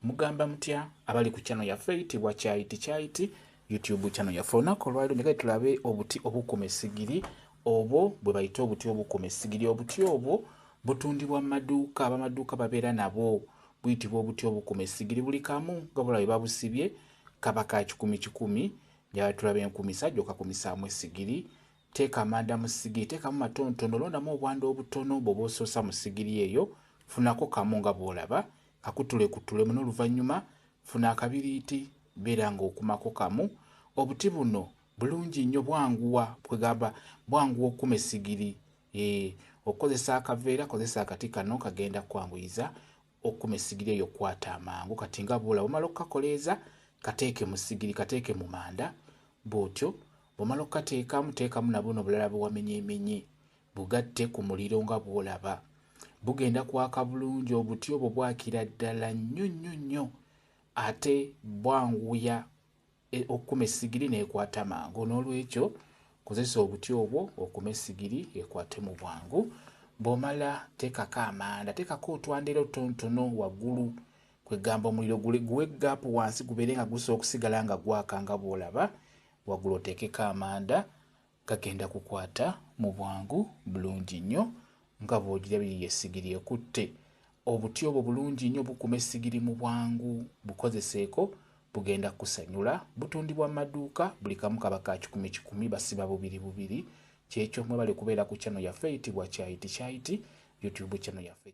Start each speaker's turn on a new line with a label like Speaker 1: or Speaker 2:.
Speaker 1: mugamba mutya abali ku channel yaffe eyitibwa Kyaiti YouTube channel yaffe. Olunaku olwaliro njagala tulabe obuti obukuma essigiri obwo bwe bayita obuti obukuma essigiri. Obuti obwo butundibwa mu maduuka, abamaduuka babeera nabo buyitibwa obuti obukuma essigiri. Buli kamu nga bulaba babusibye kaba ka 10 njagala tulabe enkumi sajja okakumisaamu essigiri. Teeka amanda mu ssigiri, teekamu matonotono, londamu obwanda obutono bw'oba osoosa mu ssigiri eyo. Funako kamu nga bw'olaba, kakutulekutulemu n'oluvannyuma funa akabiriiti beera ng'okumako kamu. Obuti buno bulungi nnyo, bwanguwa, kwegamba bwanguwa okukuma essigiri. Okozesa akaveera, kozesa akati kano kagenda kwanguyiza okukuma essigiri eyo kwata amangu. Kati nga bw'olaba omala okukakoleeza kateeke mu ssigiri, kateeke mu manda bw'otyo. Bw'omala okukateekamu, teekamu na buno bulala bwewamenyeemenye, bugatte ku muliro nga bw'olaba. Bugenda kwaka bulungi. Obuti obwo bwakira ddala nnyo nnyo nnyo, ate bwanguya okukuma essigiri n'ekwata mangu. N'olwekyo kozesa obuti obwo okuma essigiri ekwate mu bwangu. Bw'omala teekako amanda, teekako otwandiro otutonotono waggulu, kwegamba omuliro guwe gaapu wansi gubeere nga gusobola okusigala nga gwaka nga bw'olaba. Waggulu oteekeko amanda, gagenda kukwata mu bwangu bulungi nnyo nga bw'ogirabiriye essigiri ekutte. Obuti obwo bulungi nnyo, bukuma essigiri mu bwangu. Bukozeseeko, bugenda kusanyula. Butundibwa mu maduuka, buli kamu kaba ka 10 basiba bubiri. Kyekyo mwebale kubeera ku channel yaffe eyitibwa Kyaiti YouTube channel yaffe.